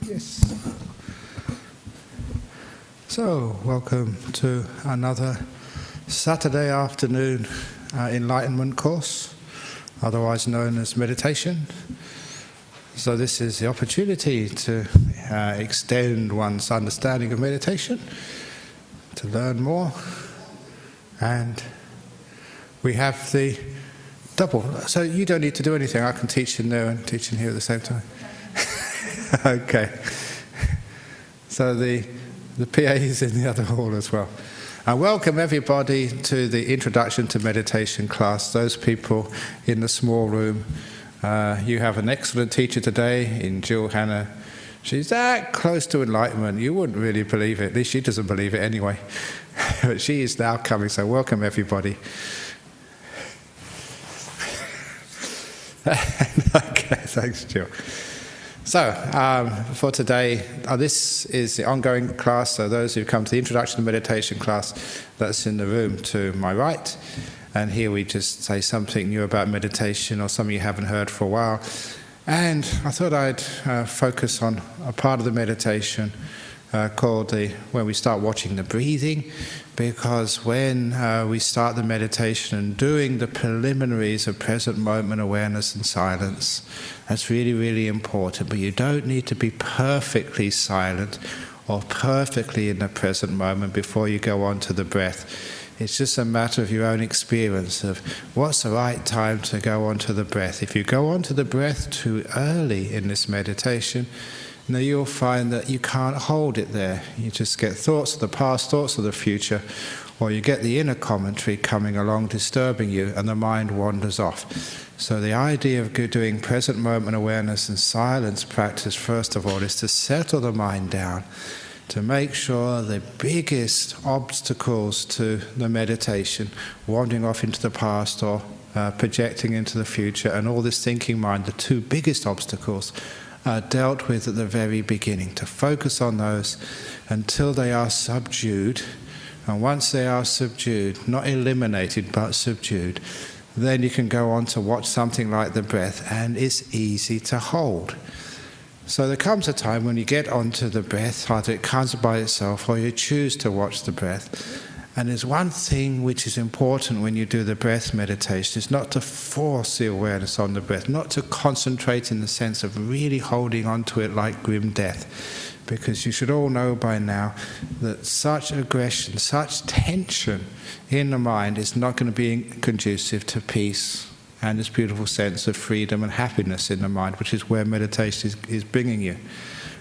Yes. So, welcome to another Saturday afternoon enlightenment course, otherwise known as meditation. So this is the opportunity to extend one's understanding of meditation, to learn more, and we have the double. So you don't need to do anything. I can teach in there and teach in here at the same time. Okay. So the PA is in the other hall as well. I welcome everybody to the Introduction to Meditation class. Those people in the small room, you have an excellent teacher today in Jill Hannah. She's that close to enlightenment, you wouldn't really believe it. At least she doesn't believe it anyway. But she is now coming, so welcome everybody. Okay, thanks, Jill. So, for today, this is the ongoing class, so those who come to the Introduction to Meditation class, that's in the room to my right. And here we just say something new about meditation or something you haven't heard for a while. And I thought I'd focus on a part of the meditation called when we start watching the breathing, because when we start the meditation and doing the preliminaries of present moment awareness and silence, that's really, really important. But you don't need to be perfectly silent or perfectly in the present moment before you go on to the breath. It's just a matter of your own experience of what's the right time to go on to the breath. If you go on to the breath too early in this meditation, now you'll find that you can't hold it there. You just get thoughts of the past, thoughts of the future, or you get the inner commentary coming along disturbing you and the mind wanders off. So the idea of doing present moment awareness and silence practice, first of all, is to settle the mind down, to make sure the biggest obstacles to the meditation, wandering off into the past or projecting into the future, and all this thinking mind, the two biggest obstacles, are dealt with at the very beginning, to focus on those until they are subdued. And once they are subdued, not eliminated but subdued, then you can go on to watch something like the breath, and it's easy to hold. So there comes a time when you get onto the breath, either it comes by itself or you choose to watch the breath. And there's one thing which is important when you do the breath meditation, is not to force the awareness on the breath, not to concentrate in the sense of really holding onto it like grim death. Because you should all know by now that such aggression, such tension in the mind is not going to be conducive to peace and this beautiful sense of freedom and happiness in the mind, which is where meditation is bringing you.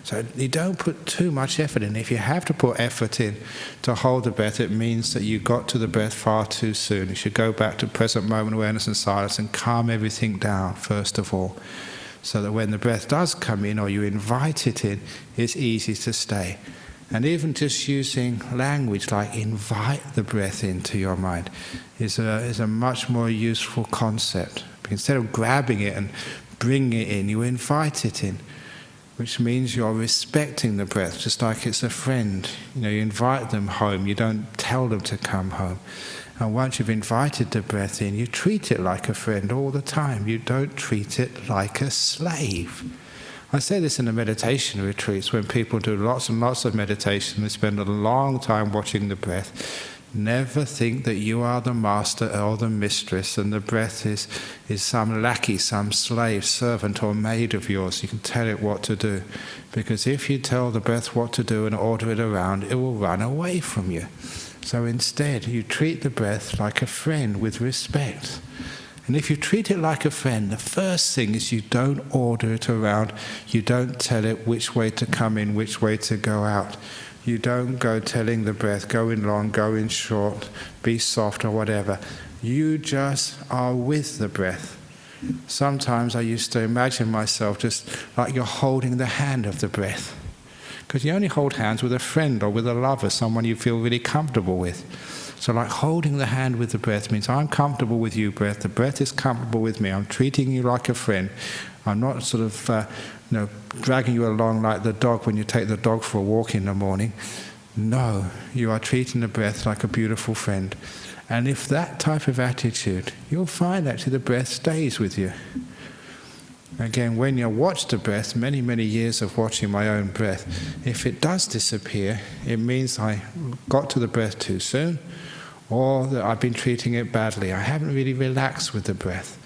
So you don't put too much effort in. If you have to put effort in to hold the breath, it means that you got to the breath far too soon. You should go back to present moment awareness and silence and calm everything down first of all, so that when the breath does come in or you invite it in, it's easy to stay. And even just using language like invite the breath into your mind is a much more useful concept. Instead of grabbing it and bringing it in, you invite it in, which means you're respecting the breath, just like it's a friend. You invite them home, you don't tell them to come home. And once you've invited the breath in, you treat it like a friend all the time. You don't treat it like a slave. I say this in the meditation retreats, when people do lots and lots of meditation, they spend a long time watching the breath. Never think that you are the master or the mistress and the breath is some lackey, some slave, servant or maid of yours. You can tell it what to do. Because if you tell the breath what to do and order it around, it will run away from you. So instead, you treat the breath like a friend with respect. And if you treat it like a friend, the first thing is you don't order it around. You don't tell it which way to come in, which way to go out. You don't go telling the breath, go in long, go in short, be soft or whatever. You just are with the breath. Sometimes I used to imagine myself just like you're holding the hand of the breath. Because you only hold hands with a friend or with a lover, someone you feel really comfortable with. So like holding the hand with the breath means I'm comfortable with you, breath. The breath is comfortable with me. I'm treating you like a friend. I'm not sort of dragging you along like the dog when you take the dog for a walk in the morning. No, you are treating the breath like a beautiful friend. And if that type of attitude, you'll find actually the breath stays with you. Again, when you watch the breath, many, many years of watching my own breath, if it does disappear, it means I got to the breath too soon, or that I've been treating it badly. I haven't really relaxed with the breath.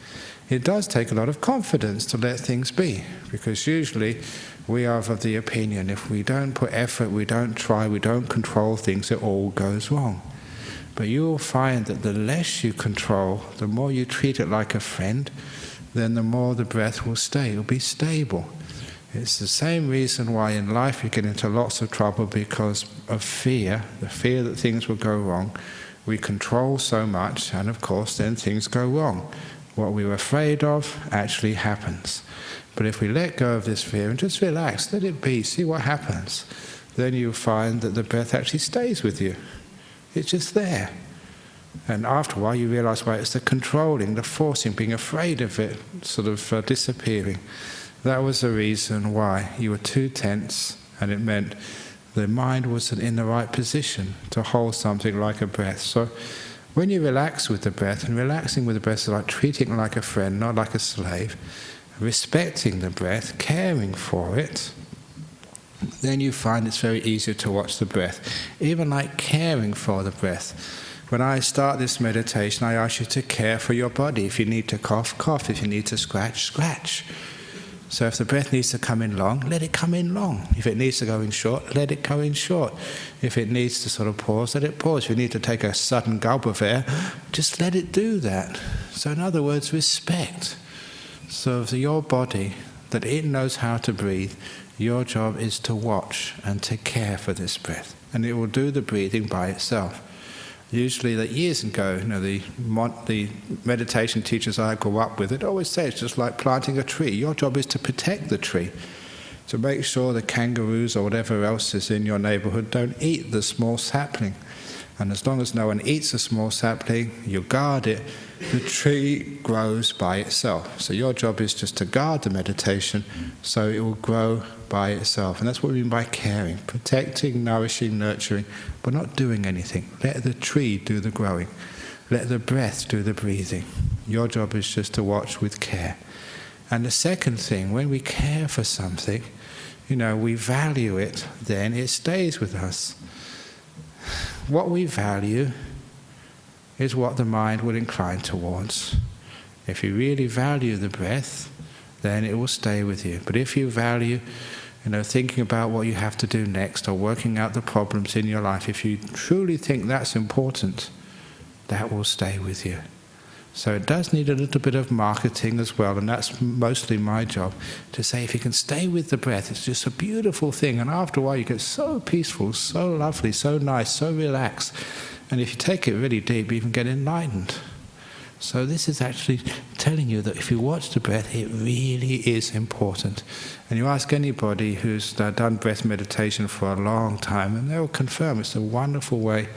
It does take a lot of confidence to let things be, because usually we are of the opinion if we don't put effort, we don't try, we don't control things, it all goes wrong. But you will find that the less you control, the more you treat it like a friend, then the more the breath will stay. It will be stable. It's the same reason why in life you get into lots of trouble, because of fear, the fear that things will go wrong. We control so much, and of course then things go wrong. What we were afraid of actually happens. But if we let go of this fear and just relax, let it be, see what happens, then you'll find that the breath actually stays with you. It's just there. And after a while you realize, well, it's the controlling, the forcing, being afraid of it sort of disappearing. That was the reason why you were too tense, and it meant the mind wasn't in the right position to hold something like a breath. So when you relax with the breath, and relaxing with the breath is like treating it like a friend, not like a slave, respecting the breath, caring for it, then you find it's very easy to watch the breath. Even like caring for the breath. When I start this meditation, I ask you to care for your body. If you need to cough, cough. If you need to scratch, scratch. So if the breath needs to come in long, let it come in long. If it needs to go in short, let it go in short. If it needs to sort of pause, let it pause. If you need to take a sudden gulp of air, just let it do that. So in other words, respect. So for your body, that it knows how to breathe, your job is to watch and to care for this breath. And it will do the breathing by itself. Usually, that years ago, the meditation teachers I grew up with, it always says it's just like planting a tree. Your job is to protect the tree, to make sure the kangaroos or whatever else is in your neighborhood don't eat the small sapling. And as long as no one eats a small sapling, you guard it, the tree grows by itself. So your job is just to guard the meditation so it will grow by itself. And that's what we mean by caring, protecting, nourishing, nurturing, but not doing anything. Let the tree do the growing. Let the breath do the breathing. Your job is just to watch with care. And the second thing, when we care for something, we value it, then it stays with us. What we value is what the mind will incline towards. If you really value the breath, then it will stay with you. But if you value, thinking about what you have to do next or working out the problems in your life, if you truly think that's important, that will stay with you. So it does need a little bit of marketing as well, and that's mostly my job, to say if you can stay with the breath, it's just a beautiful thing, and after a while you get so peaceful, so lovely, so nice, so relaxed, and if you take it really deep, you even get enlightened. So this is actually telling you that if you watch the breath, it really is important. And you ask anybody who's done breath meditation for a long time, and they'll confirm it's a wonderful way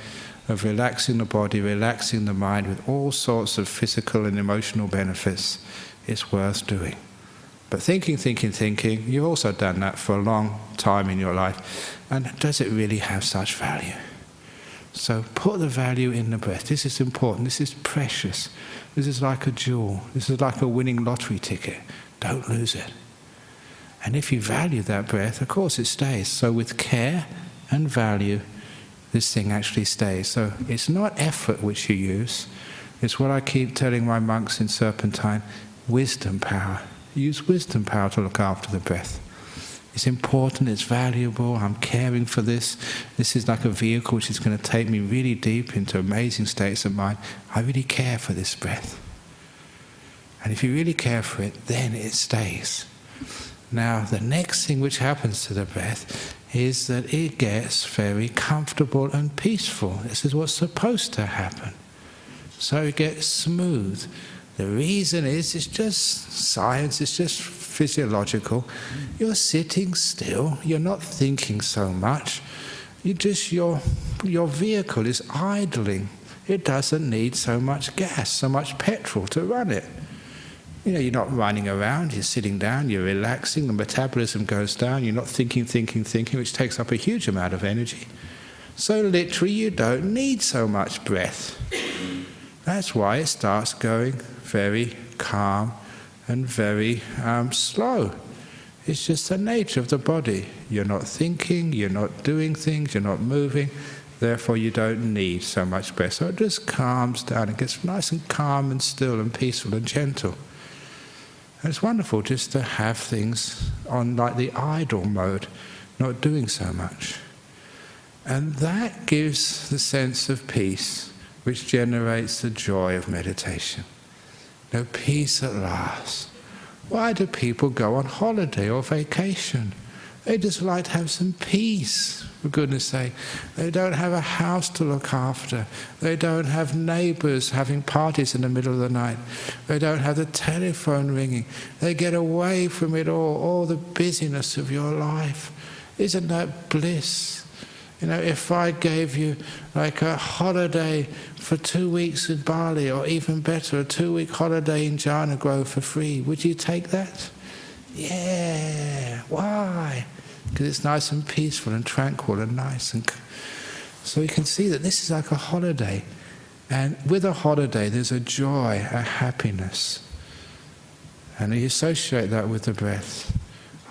of relaxing the body, relaxing the mind with all sorts of physical and emotional benefits. It's worth doing. But thinking, you've also done that for a long time in your life. And does it really have such value? So put the value in the breath. This is important. This is precious. This is like a jewel. This is like a winning lottery ticket. Don't lose it. And if you value that breath, of course it stays. So with care and value, this thing actually stays. So it's not effort which you use. It's what I keep telling my monks in Serpentine, wisdom power. Use wisdom power to look after the breath. It's important, it's valuable, I'm caring for this. This is like a vehicle which is going to take me really deep into amazing states of mind. I really care for this breath. And if you really care for it, then it stays. Now, the next thing which happens to the breath is that it gets very comfortable and peaceful. This is what's supposed to happen. So it gets smooth. The reason is, it's just science, it's just physiological. You're sitting still, you're not thinking so much. Your vehicle is idling. It doesn't need so much gas, so much petrol to run it. You're not running around, you're sitting down, you're relaxing, the metabolism goes down, you're not thinking, which takes up a huge amount of energy. So literally you don't need so much breath. That's why it starts going very calm and very slow. It's just the nature of the body. You're not thinking, you're not doing things, you're not moving, therefore you don't need so much breath. So it just calms down, it gets nice and calm and still and peaceful and gentle. And it's wonderful just to have things on like the idle mode, not doing so much. And that gives the sense of peace, which generates the joy of meditation. No peace at last. Why do people go on holiday or vacation? They just like to have some peace, for goodness sake. They don't have a house to look after. They don't have neighbours having parties in the middle of the night. They don't have the telephone ringing. They get away from it all the busyness of your life. Isn't that bliss? You know, if I gave you like a holiday for 2 weeks in Bali, or even better, a 2-week holiday in Jhana Grove for free, would you take that? Yeah. Why? Because it's nice and peaceful and tranquil and nice. And so you can see that this is like a holiday. And with a holiday, there's a joy, a happiness. And you associate that with the breath.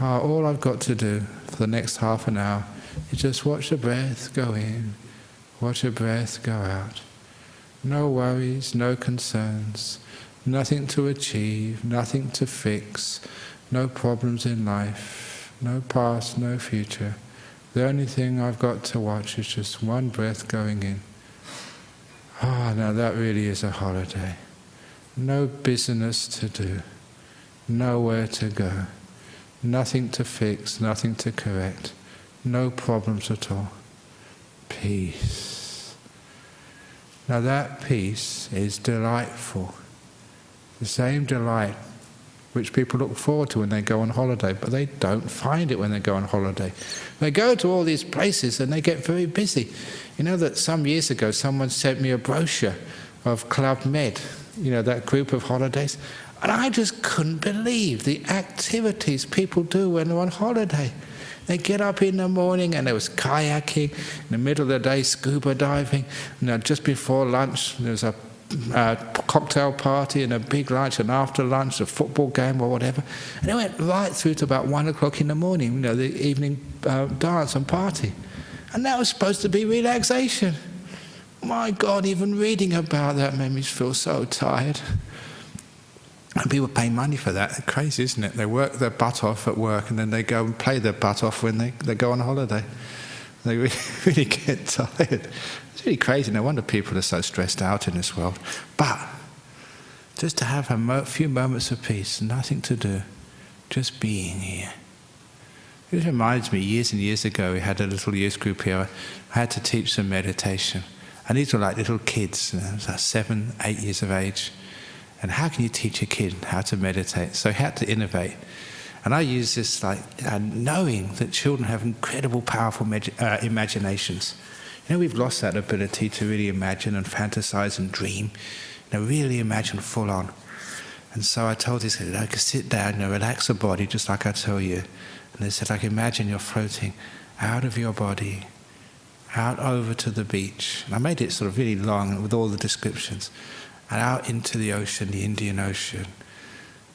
All I've got to do for the next half an hour is just watch the breath go in, watch the breath go out. No worries, no concerns, nothing to achieve, nothing to fix, no problems in life, no past, no future. The only thing I've got to watch is just one breath going in. Now that really is a holiday. No business to do, nowhere to go, nothing to fix, nothing to correct. No problems at all. Peace. Now that peace is delightful. The same delight which people look forward to when they go on holiday, but they don't find it when they go on holiday. They go to all these places and they get very busy. You know that some years ago someone sent me a brochure of Club Med, you know, that group of holidays, and I just couldn't believe the activities people do when they're on holiday. They get up in the morning and there was kayaking, in the middle of the day scuba diving, just before lunch there was a cocktail party and a big lunch, and after lunch a football game or whatever. And it went right through to about 1 o'clock in the morning, the evening dance and party. And that was supposed to be relaxation. My God, even reading about that made me feel so tired. And people pay money for that. It's crazy, isn't it? They work their butt off at work and then they go and play their butt off when they go on holiday. They really get tired. It's really crazy. No wonder people are so stressed out in this world. But just to have a few moments of peace, nothing to do, just being here. It reminds me, years and years ago, we had a little youth group here. I had to teach them meditation. And these were like little kids, like 7, 8 years of age. And how can you teach a kid how to meditate? So I had to innovate. And I use this knowing that children have incredible, powerful imaginations. You know, we've lost that ability to really imagine and fantasize and dream. Really imagine full on. And so I told these kids, I could sit down, relax the body, just like I tell you. And they said, imagine you're floating out of your body, out over to the beach. And I made it sort of really long with all the descriptions. And out into the ocean, the Indian Ocean.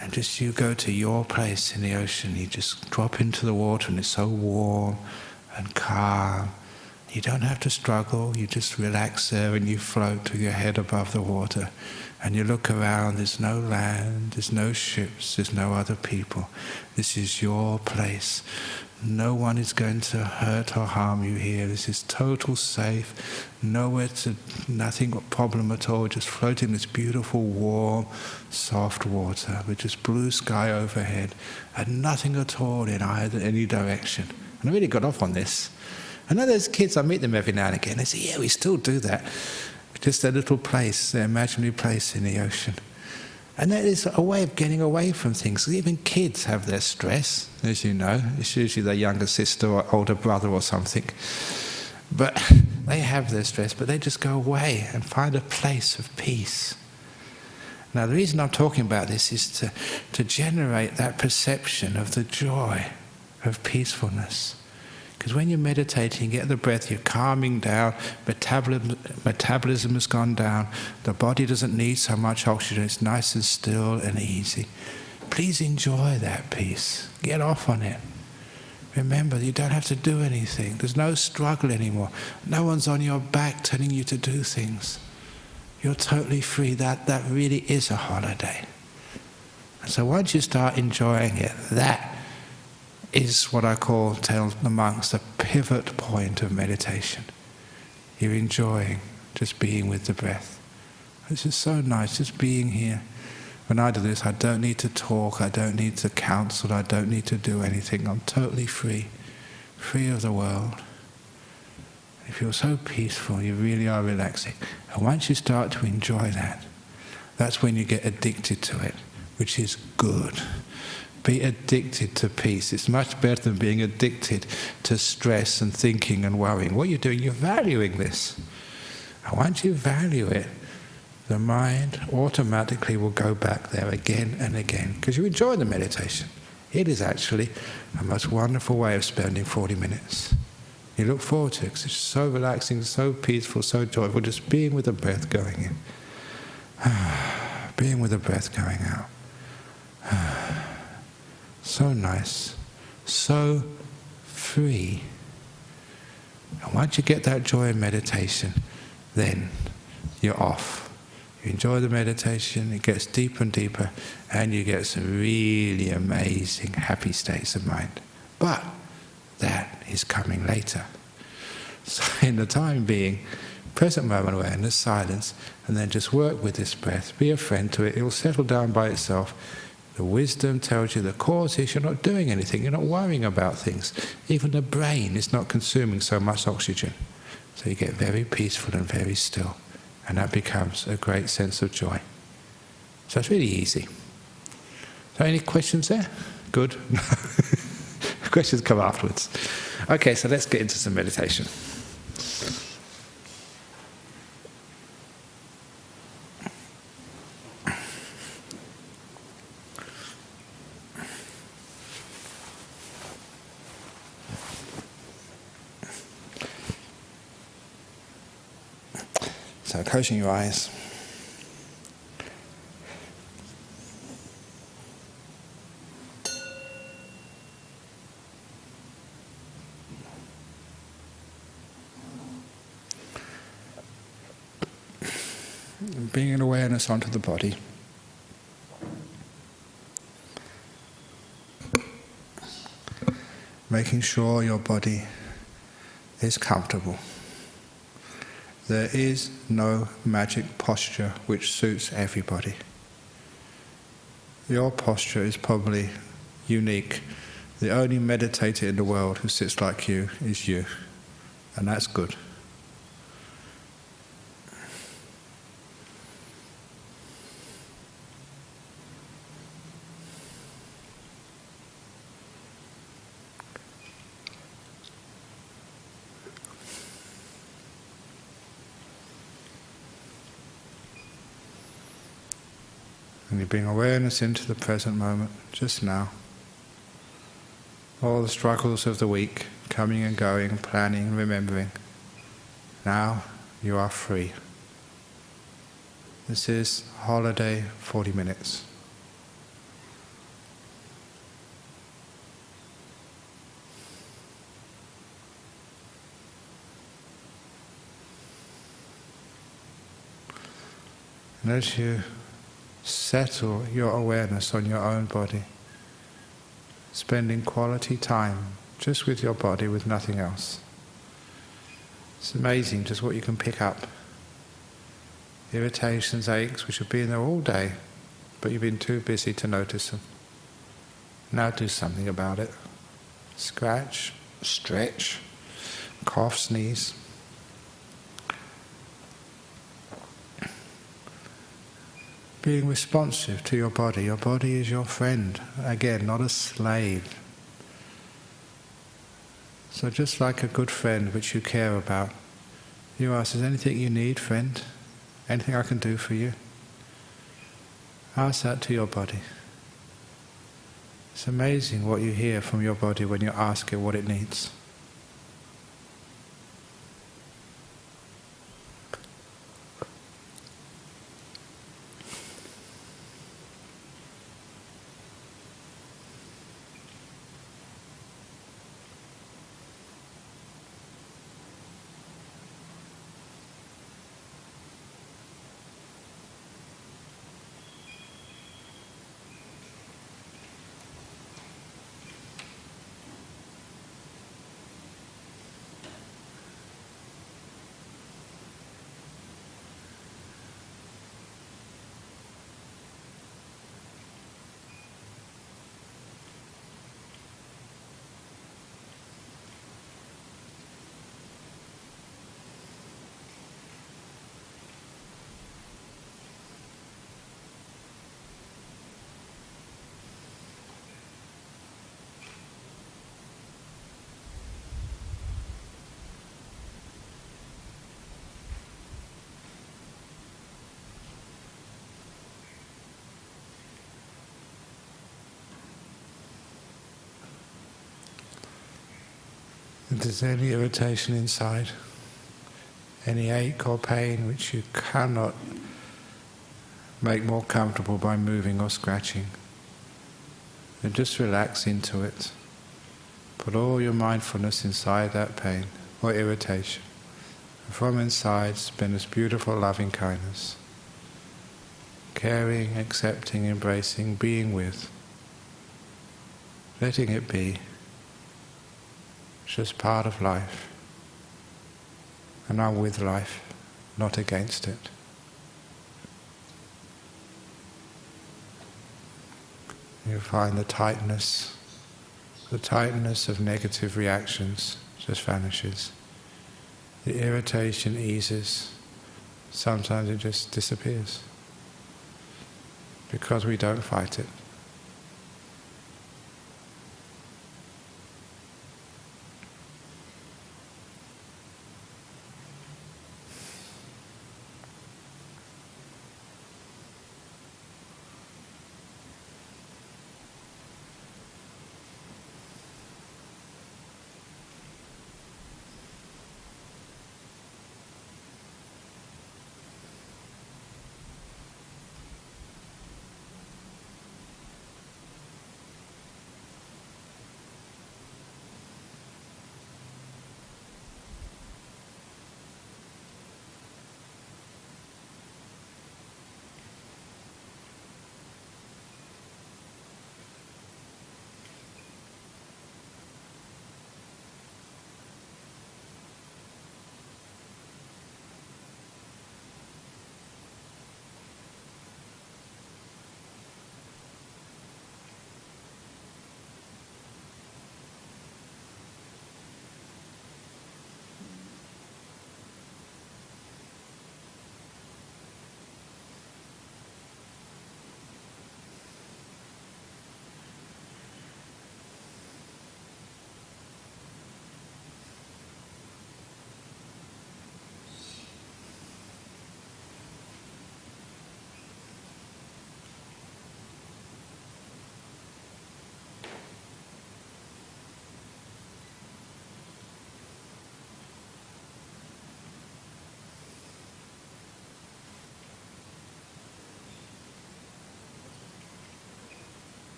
And just you go to your place in the ocean, you just drop into the water and it's so warm and calm. You don't have to struggle, you just relax there and you float with your head above the water. And you look around, there's no land, there's no ships, there's no other people. This is your place. No one is going to hurt or harm you here. This is total safe. Nothing problem at all. Just floating this beautiful, warm, soft water with just blue sky overhead and nothing at all in any direction. And I really got off on this. I know there's kids, I meet them every now and again. They say, yeah, we still do that. Just a little place, their imaginary place in the ocean. And that is a way of getting away from things. Even kids have their stress, as you know. It's usually their younger sister or older brother or something. But they have their stress, but they just go away and find a place of peace. Now, the reason I'm talking about this is to generate that perception of the joy of peacefulness. Because when you're meditating, you get the breath, you're calming down, metabolism has gone down, the body doesn't need so much oxygen, it's nice and still and easy. please enjoy that peace. Get off on it. Remember, you don't have to do anything. There's no struggle anymore. No one's on your back telling you to do things. You're totally free. That really is a holiday. And so once you start enjoying it, that is what I tell the monks, the pivot point of meditation. You're enjoying just being with the breath. This is so nice, just being here. When I do this, I don't need to talk, I don't need to counsel, I don't need to do anything. I'm totally free, free of the world. You feel so peaceful, you really are relaxing. And once you start to enjoy that, that's when you get addicted to it, which is good. Be addicted to peace. It's much better than being addicted to stress and thinking and worrying. What you're doing, you're valuing this. And once you value it, the mind automatically will go back there again and again, because you enjoy the meditation. It is actually a most wonderful way of spending 40 minutes. You look forward to it, because it's so relaxing, so peaceful, so joyful, just being with the breath going in. Being with the breath going out. So nice, so free. And once you get that joy in meditation, then you're off. You enjoy the meditation, it gets deeper and deeper, and you get some really amazing, happy states of mind. But that is coming later. So in the time being, present moment awareness, silence, and then just work with this breath. Be a friend to it, it will settle down by itself. The wisdom tells you the cause is you're not doing anything, you're not worrying about things. Even the brain is not consuming so much oxygen. So you get very peaceful and very still. And that becomes a great sense of joy. So it's really easy. So any questions there? Good. Questions come afterwards. Okay, so let's get into some meditation. So closing your eyes. And bringing an awareness onto the body. Making sure your body is comfortable. There is no magic posture which suits everybody. Your posture is probably unique. The only meditator in the world who sits like you is you, and that's good. And you bring awareness into the present moment, just now. All the struggles of the week, coming and going, planning, remembering. Now you are free. This is holiday 40 minutes. And as you settle your awareness on your own body, spending quality time just with your body, with nothing else. It's amazing just what you can pick up. Irritations, aches, which have been there all day, but you've been too busy to notice them. Now do something about it. Scratch, stretch, cough, sneeze. Being responsive to your body. Your body is your friend. Again, not a slave. So just like a good friend which you care about, you ask, is there anything you need, friend? Anything I can do for you? Ask that to your body. It's amazing what you hear from your body when you ask it what it needs. If there's any irritation inside, any ache or pain which you cannot make more comfortable by moving or scratching, then just relax into it. Put all your mindfulness inside that pain or irritation. And from inside, spin this beautiful loving kindness. Caring, accepting, embracing, being with. Letting it be. It's just part of life. And I'm with life, not against it. You find the tightness of negative reactions just vanishes. The irritation eases. Sometimes it just disappears. Because we don't fight it.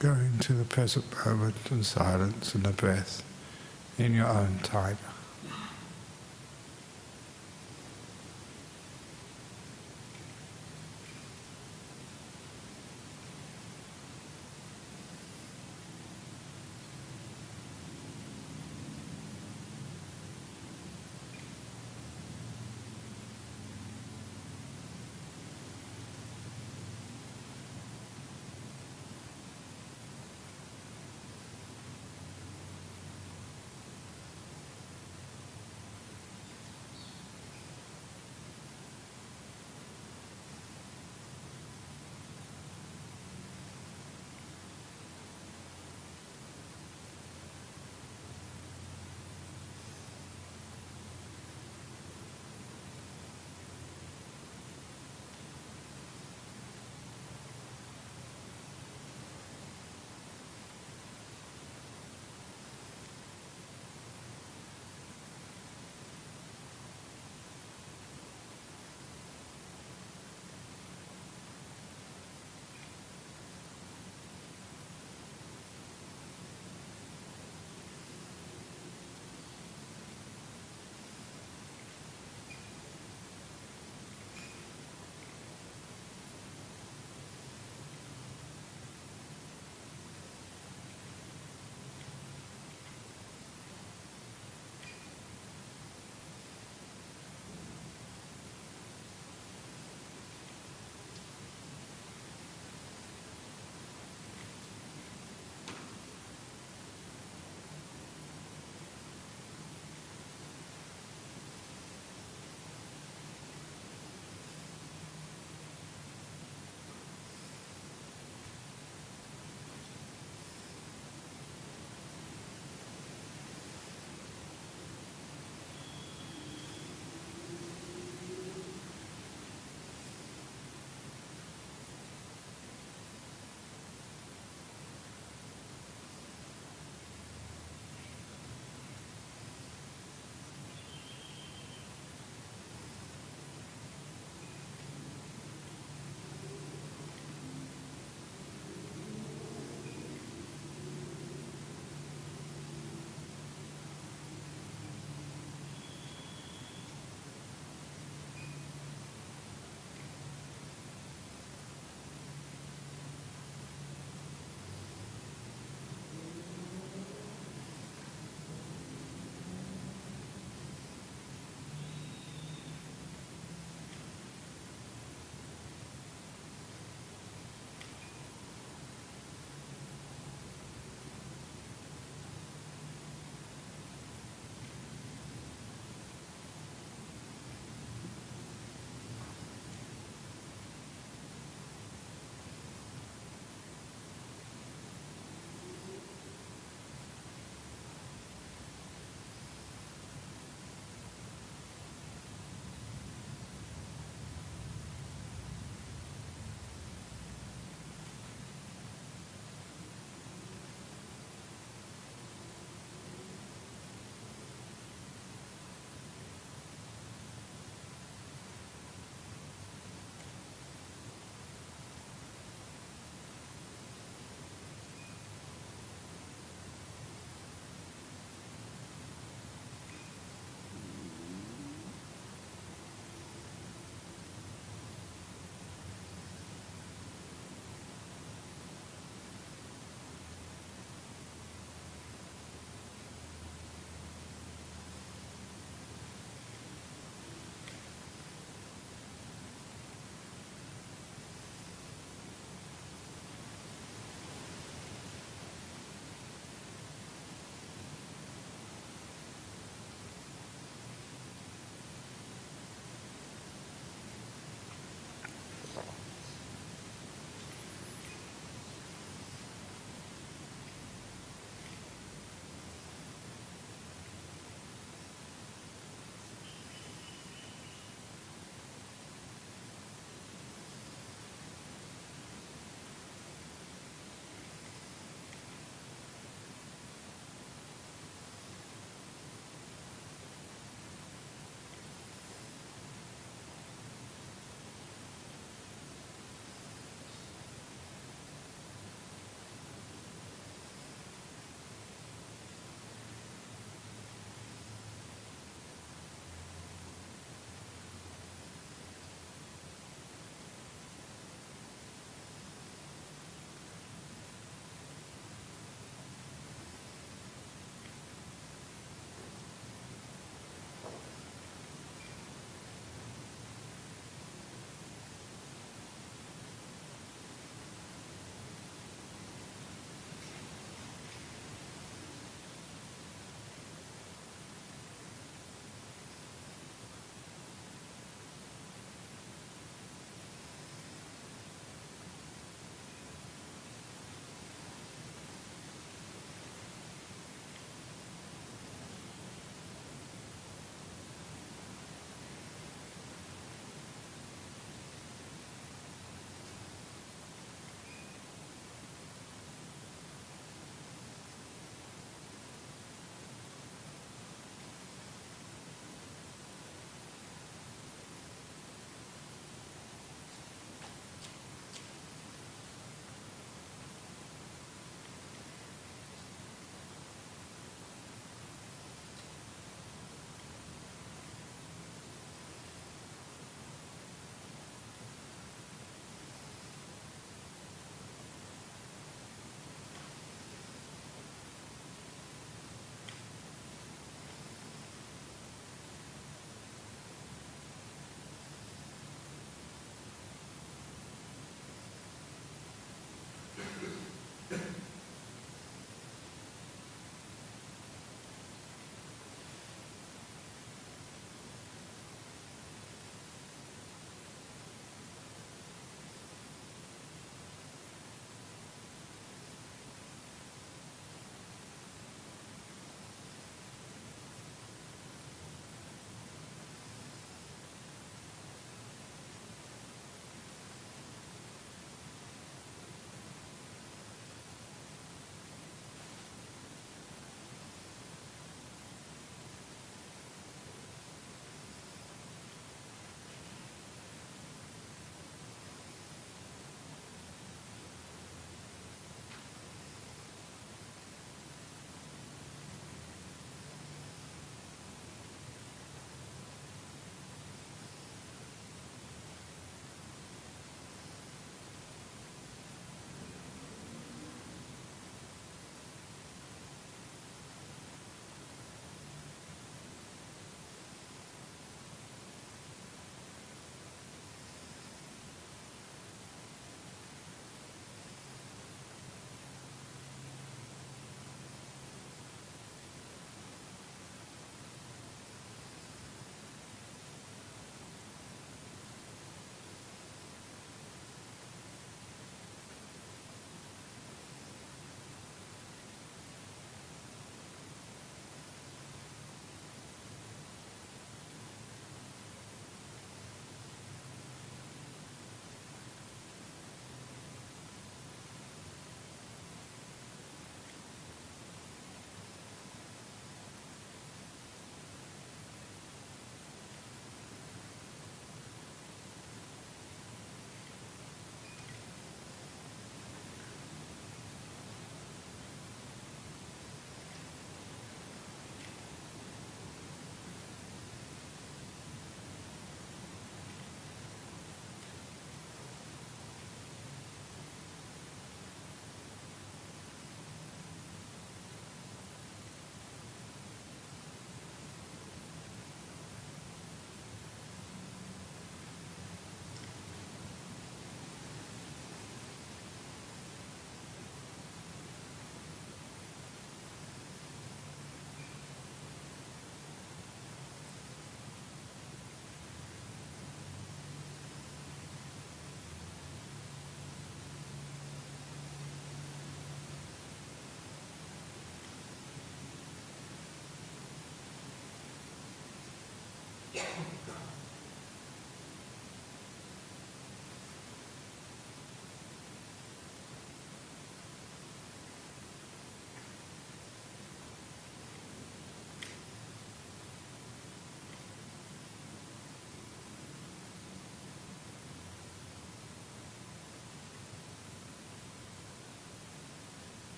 going to the present moment and silence and the breath in your own time.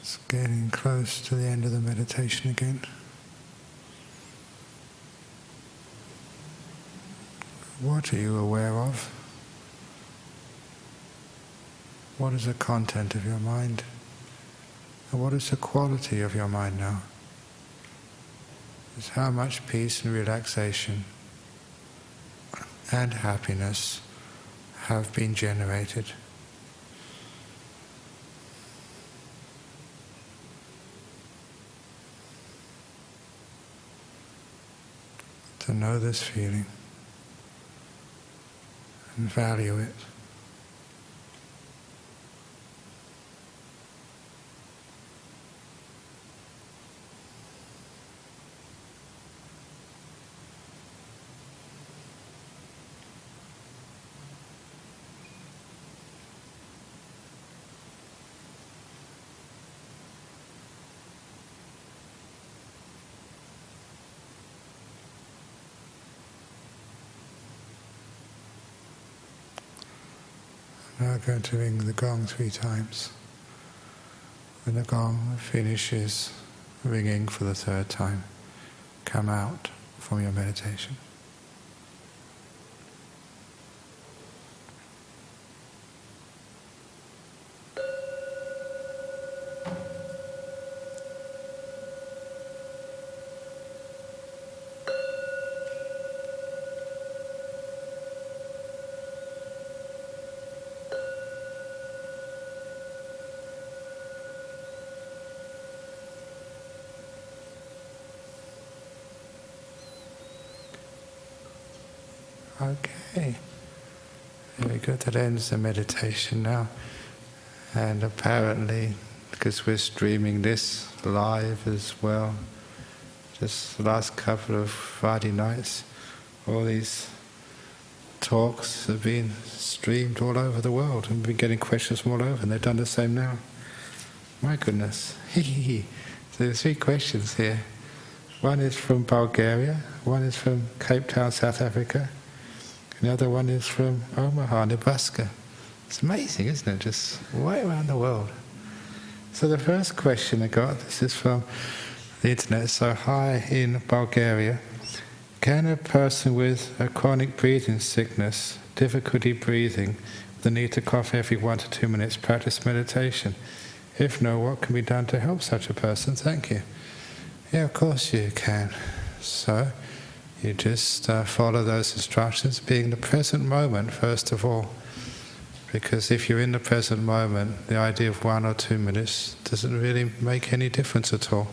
It's getting close to the end of the meditation again. What are you aware of? What is the content of your mind? And what is the quality of your mind now? It's how much peace and relaxation and happiness have been generated. To know this feeling and value it. Now I'm going to ring the gong 3 times. When the gong finishes ringing for the 3rd time, come out from your meditation. Okay, very good. That ends the meditation now. And apparently, because we're streaming this live as well, just the last couple of Friday nights, all these talks have been streamed all over the world, and we've been getting questions from all over, and they've done the same now. My goodness. So there's 3 questions here. One is from Bulgaria, one is from Cape Town, South Africa, and the other one is from Omaha, Nebraska. It's amazing, isn't it? Just way around the world. So the first question I got, this is from the internet. So, hi, in Bulgaria, can a person with a chronic breathing sickness, difficulty breathing, the need to cough every 1 to 2 minutes, practice meditation? If no, what can be done to help such a person? Thank you. Yeah, of course you can. So, you just follow those instructions, being the present moment first of all. Because if you're in the present moment, the idea of 1 or 2 minutes doesn't really make any difference at all.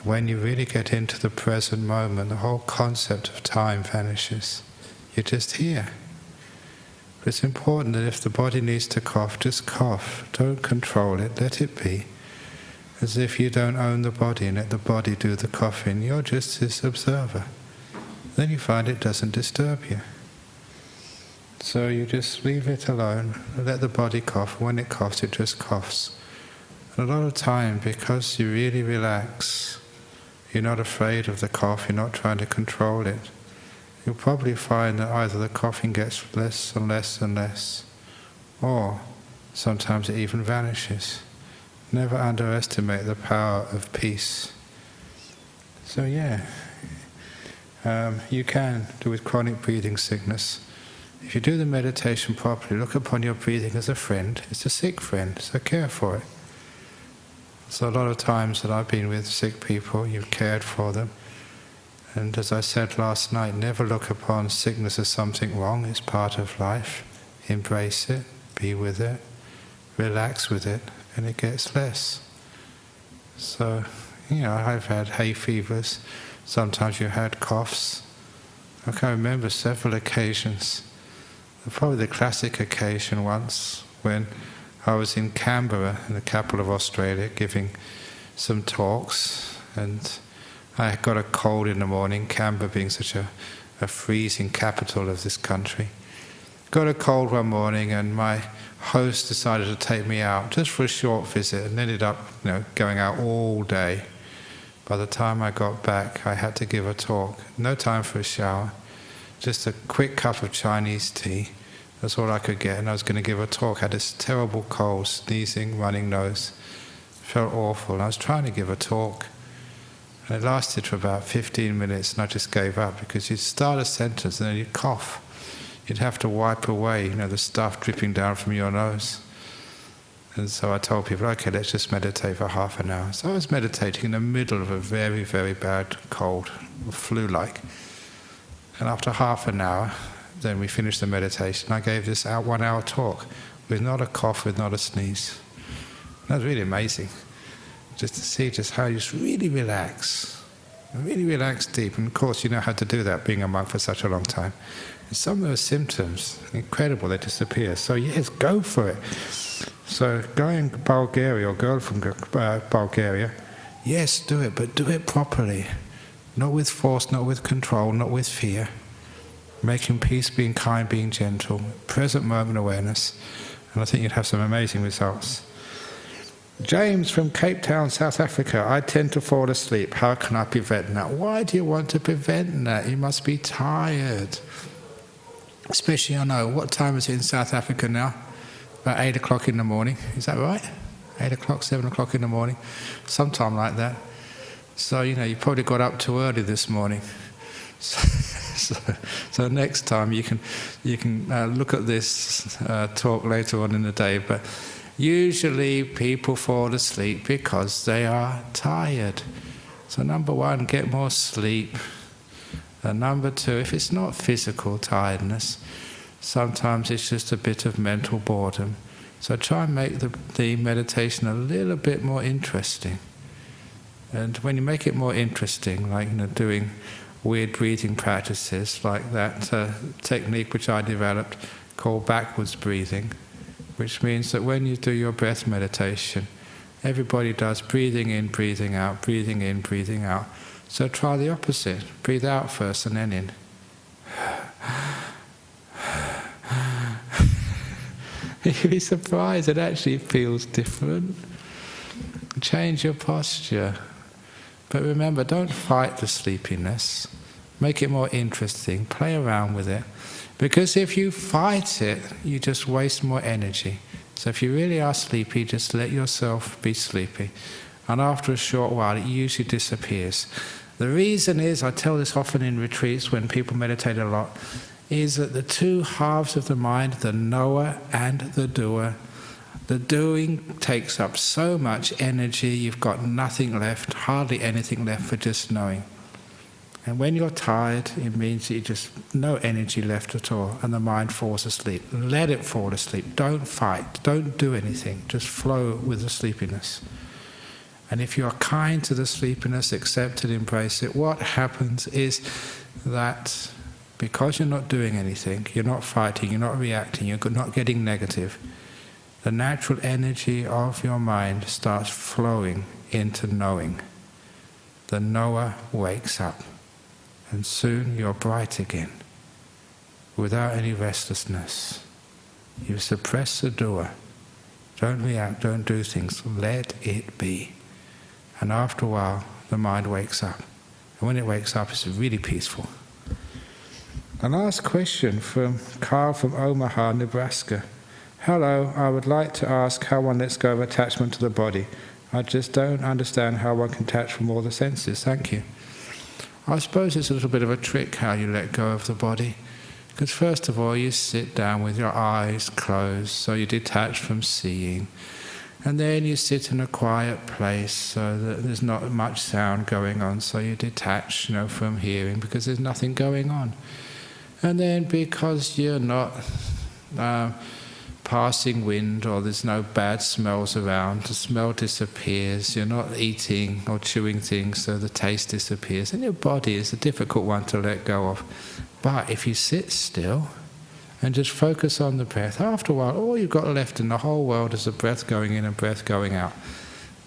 When you really get into the present moment, the whole concept of time vanishes. You're just here. But it's important that if the body needs to cough, just cough. Don't control it, let it be. As if you don't own the body and let the body do the coughing. You're just this observer. Then you find it doesn't disturb you. So you just leave it alone, let the body cough. When it coughs, it just coughs. And a lot of time, because you really relax, you're not afraid of the cough, you're not trying to control it, you'll probably find that either the coughing gets less and less and less, or sometimes it even vanishes. Never underestimate the power of peace. So yeah, you can do with chronic breathing sickness. If you do the meditation properly, look upon your breathing as a friend. It's a sick friend, so care for it. So a lot of times that I've been with sick people, you've cared for them. And as I said last night, never look upon sickness as something wrong. It's part of life. Embrace it, be with it, relax with it, and it gets less. So, I've had hay fevers. Sometimes you had coughs. I can remember several occasions. Probably the classic occasion once when I was in Canberra, in the capital of Australia, giving some talks, and I got a cold in the morning, Canberra being such a freezing capital of this country. Got a cold one morning, and my host decided to take me out just for a short visit, and ended up going out all day. By the time I got back, I had to give a talk. No time for a shower. Just a quick cup of Chinese tea. That's all I could get, and I was going to give a talk. I had this terrible cold, sneezing, running nose. felt awful. I was trying to give a talk, and it lasted for about 15 minutes, and I just gave up, because you'd start a sentence and then you'd cough. You'd have to wipe away, the stuff dripping down from your nose. And so I told people, okay, let's just meditate for half an hour. So I was meditating in the middle of a very, very bad cold, flu-like. And after half an hour, then we finished the meditation. I gave this 1 hour talk with not a cough, with not a sneeze. That was really amazing. Just to see just how you just really relax deep. And of course, you know how to do that, being a monk for such a long time. And some of those symptoms, incredible, they disappear. So yes, go for it. So going to Bulgaria, or girl from Bulgaria, yes, do it, but do it properly. Not with force, not with control, not with fear. Making peace, being kind, being gentle, present moment awareness. And I think you'd have some amazing results. James from Cape Town, South Africa. I tend to fall asleep. How can I prevent that? Why do you want to prevent that? You must be tired. Especially, I know, what time is it in South Africa now? About 8 o'clock in the morning. Is that right? 8 o'clock, 7 o'clock in the morning? Sometime like that. So, you probably got up too early this morning. So next time you can look at this talk later on in the day. But usually people fall asleep because they are tired. So number one, get more sleep. And number two, if it's not physical tiredness, sometimes it's just a bit of mental boredom. So try and make the meditation a little bit more interesting. And when you make it more interesting, like doing weird breathing practices, like that technique which I developed called backwards breathing, which means that when you do your breath meditation, everybody does breathing in, breathing out, breathing in, breathing out. So try the opposite. Breathe out first and then in. You'll be surprised, it actually feels different. Change your posture. But remember, don't fight the sleepiness. Make it more interesting. Play around with it. Because if you fight it, you just waste more energy. So if you really are sleepy, just let yourself be sleepy. And after a short while, it usually disappears. The reason is, I tell this often in retreats when people meditate a lot, is that the two halves of the mind, the knower and the doer, the doing takes up so much energy, you've got nothing left, hardly anything left for just knowing. And when you're tired, it means that you just no energy left at all, and the mind falls asleep. Let it fall asleep. Don't fight. Don't do anything. Just flow with the sleepiness. And if you are kind to the sleepiness, accept it, embrace it, what happens is that because you're not doing anything, you're not fighting, you're not reacting, you're not getting negative, the natural energy of your mind starts flowing into knowing. The knower wakes up, and soon you're bright again, without any restlessness. You suppress the doer. Don't react, don't do things, let it be. And after a while, the mind wakes up. And when it wakes up, it's really peaceful. The last question from Carl from Omaha, Nebraska. Hello, I would like to ask how one lets go of attachment to the body. I just don't understand how one can detach from all the senses. Thank you. I suppose it's a little bit of a trick how you let go of the body. Because first of all, you sit down with your eyes closed, so you detach from seeing. And then you sit in a quiet place so that there's not much sound going on, so you detach, from hearing because there's nothing going on. And then because you're not passing wind or there's no bad smells around, the smell disappears, you're not eating or chewing things, so the taste disappears. And your body is a difficult one to let go of. But if you sit still and just focus on the breath, after a while, all you've got left in the whole world is the breath going in and breath going out.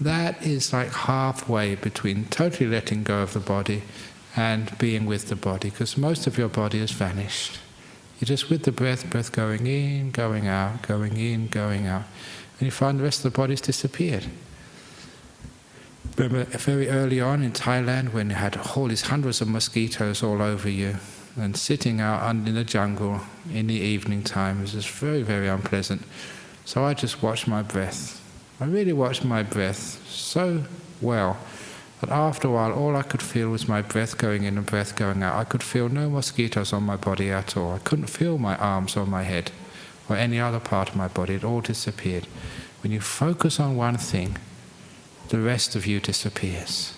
That is like halfway between totally letting go of the body and being with the body, because most of your body has vanished. You're just with the breath, breath going in, going out, going in, going out. And you find the rest of the body's disappeared. Remember very early on in Thailand when you had all these hundreds of mosquitoes all over you, and sitting out in the jungle in the evening time was just very, very unpleasant. So I just watched my breath. I really watched my breath so well that after a while all I could feel was my breath going in and breath going out. I could feel no mosquitoes on my body at all. I couldn't feel my arms or my head or any other part of my body. It all disappeared. When you focus on one thing, the rest of you disappears.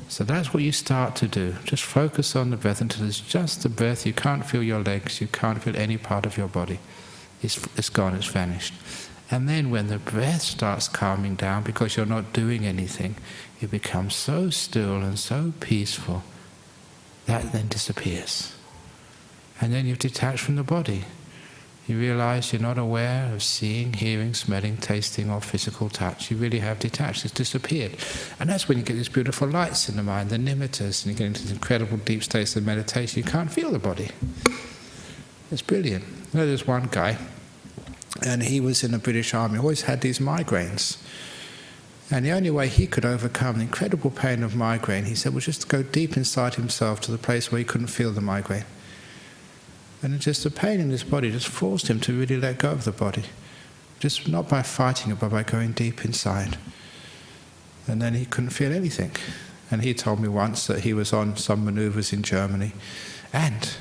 So that's what you start to do. Just focus on the breath until it's just the breath. You can't feel your legs, you can't feel any part of your body. It's gone, it's vanished. And then when the breath starts calming down, because you're not doing anything, it becomes so still and so peaceful, that then disappears. And then you've detached from the body. You realize you're not aware of seeing, hearing, smelling, tasting or physical touch. You really have detached, it's disappeared. And that's when you get these beautiful lights in the mind, the nimittas, and you get into these incredible deep states of meditation. You can't feel the body. It's brilliant. You know, there's one guy, and he was in the British Army, always had these migraines. And the only way he could overcome the incredible pain of migraine, he said, was just to go deep inside himself to the place where he couldn't feel the migraine. And just the pain in his body just forced him to really let go of the body. Just not by fighting it, but by going deep inside. And then he couldn't feel anything. And he told me once that he was on some manoeuvres in Germany, and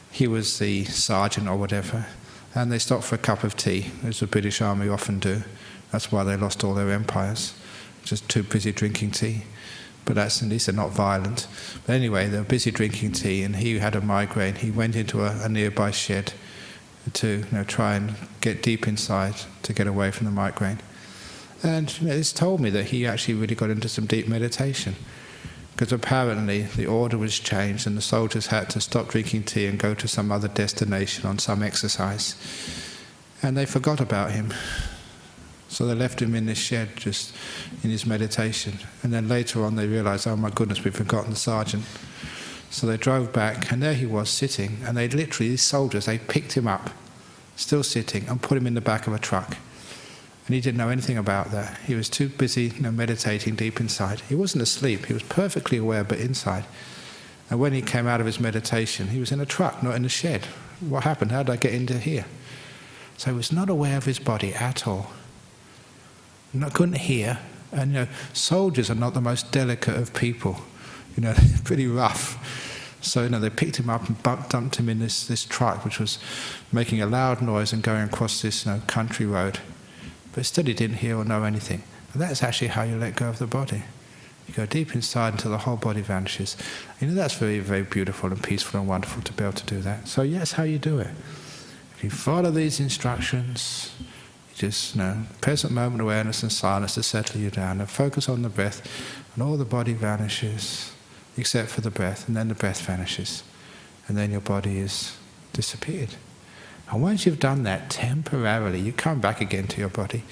he was the sergeant or whatever, and they stopped for a cup of tea, as the British Army often do. That's why they lost all their empires, just too busy drinking tea. But that's, at least they're not violent. But anyway, they were busy drinking tea, and he had a migraine. He went into a nearby shed to try and get deep inside to get away from the migraine. And this told me that he actually really got into some deep meditation, because apparently the order was changed and the soldiers had to stop drinking tea and go to some other destination on some exercise. And they forgot about him. So they left him in this shed, just in his meditation. And then later on they realized, oh my goodness, we've forgotten the sergeant. So they drove back, and there he was sitting, and they literally, these soldiers, they picked him up, still sitting, and put him in the back of a truck. And he didn't know anything about that. He was too busy meditating deep inside. He wasn't asleep, he was perfectly aware, but inside. And when he came out of his meditation, he was in a truck, not in a shed. What happened? How did I get into here? So he was not aware of his body at all. Couldn't hear. And soldiers are not the most delicate of people. They're pretty rough. So they picked him up and dumped him in this truck, which was making a loud noise and going across this country road. But still he didn't hear or know anything. And that's actually how you let go of the body. You go deep inside until the whole body vanishes. That's very, very beautiful and peaceful and wonderful to be able to do that. So that's how you do it. If you follow these instructions, just present moment awareness and silence to settle you down, and focus on the breath, and all the body vanishes except for the breath, and then the breath vanishes, and then your body is disappeared. And once you've done that temporarily, you come back again to your body.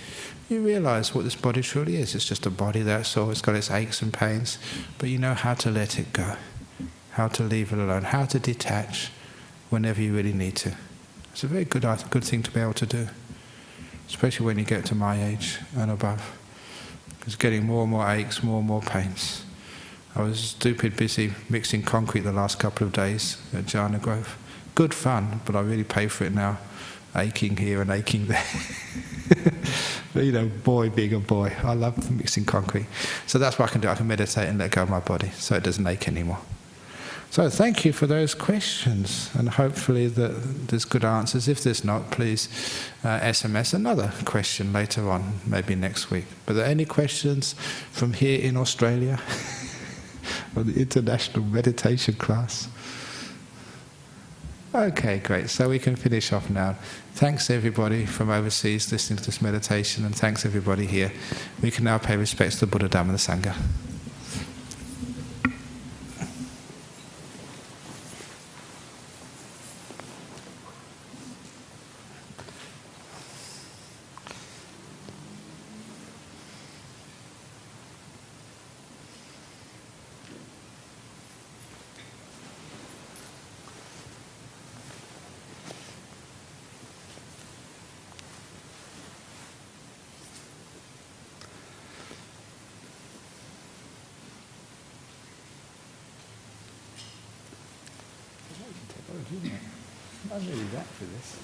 You realize what this body truly is. It's just a body, that's all. It's got its aches and pains, but you know how to let it go, how to leave it alone, how to detach whenever you really need to. It's a very good thing to be able to do, especially when you get to my age and above. It's getting more and more aches, more and more pains. I was stupid busy mixing concrete the last couple of days at Jhana Grove. Good fun, but I really pay for it now. Aching here and aching there. Boy being a boy. I love mixing concrete. So that's what I can do. I can meditate and let go of my body so it doesn't ache anymore. So thank you for those questions, and hopefully there's good answers. If there's not, please SMS another question later on, maybe next week. But are there any questions from here in Australia on the international meditation class? Okay, great. So we can finish off now. Thanks everybody from overseas listening to this meditation, and thanks everybody here. We can now pay respects to the Buddha, Dhamma and the Sangha. I'm really that for this.